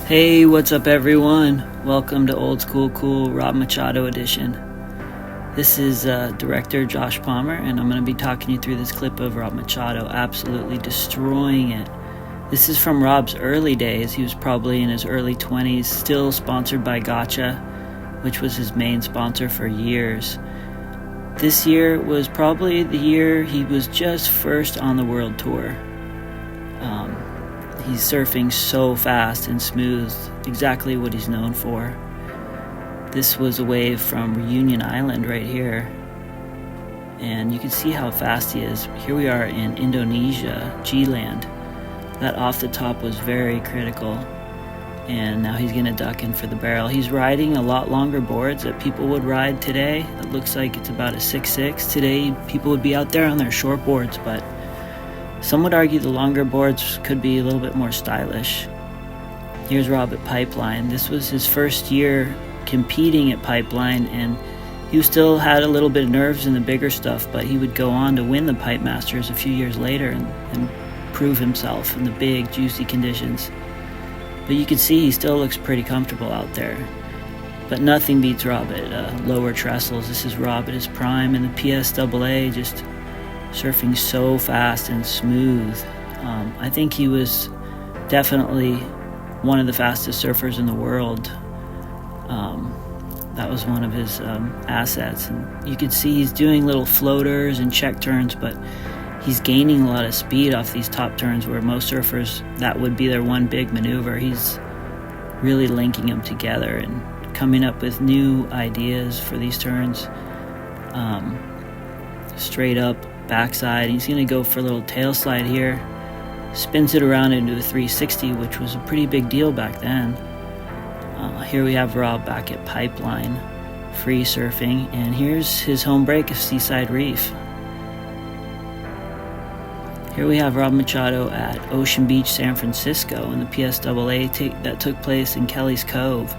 Hey, what's up everyone? Welcome to Old School Cool Rob Machado edition. This is director Josh Palmer, and I'm going to be talking you through this clip of Rob Machado absolutely destroying it. This is from Rob's early days. He was probably in his early 20s, still sponsored by Gotcha, which was his main sponsor for years. This year was probably the year he was just first on the world tour. He's surfing so fast and smooth, exactly what he's known for. This was a wave from Reunion Island right here, and you can see how fast he is. Here we are in Indonesia, G-Land. That off the top was very critical, and now he's going to duck in for the barrel. He's riding a lot longer boards that people would ride today. It looks like it's about a 6'6". Today, people would be out there on their short boards, but some would argue the longer boards could be a little bit more stylish. Here's Rob at Pipeline. This was his first year competing at Pipeline, and he still had a little bit of nerves in the bigger stuff, but he would go on to win the Pipe Masters a few years later and prove himself in the big, juicy conditions. But you can see he still looks pretty comfortable out there. But nothing beats Rob at lower trestles. This is Rob at his prime in the PSAA, just surfing so fast and smooth. I think he was definitely one of the fastest surfers in the world. That was one of his assets. And you could see he's doing little floaters and check turns, but he's gaining a lot of speed off these top turns where most surfers, that would be their one big maneuver. He's really linking them together and coming up with new ideas for these turns. Straight up backside. He's going to go for a little tail slide here. Spins it around into a 360, which was a pretty big deal back then. Here we have Rob back at Pipeline, free surfing, and here's his home break of Seaside Reef. Here we have Rob Machado at Ocean Beach, San Francisco in the PSAA that took place in Kelly's Cove.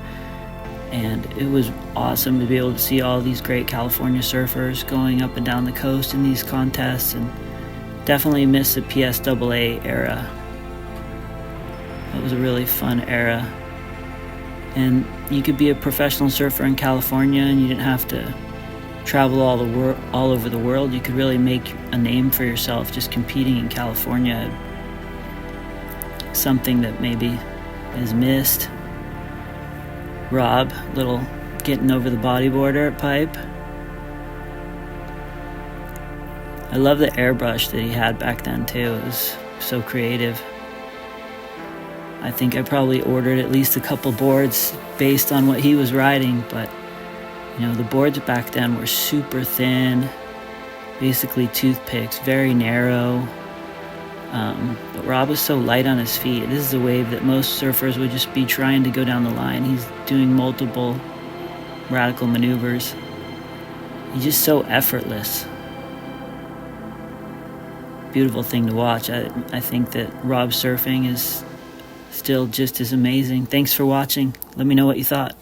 And it was awesome to be able to see all these great California surfers going up and down the coast in these contests, and definitely miss the PSAA era. That was a really fun era. And you could be a professional surfer in California and you didn't have to travel all over the world. You could really make a name for yourself just competing in California. Something that maybe is missed. Rob, little getting over the bodyboarder at Pipe. I love the airbrush that he had back then too. It was so creative. I think I probably ordered at least a couple boards based on what he was riding, but the boards back then were super thin, basically toothpicks, very narrow. But Rob was so light on his feet. This is a wave that most surfers would just be trying to go down the line. He's doing multiple radical maneuvers. He's just so effortless. Beautiful thing to watch. I think that Rob's surfing is still just as amazing. Thanks for watching. Let me know what you thought.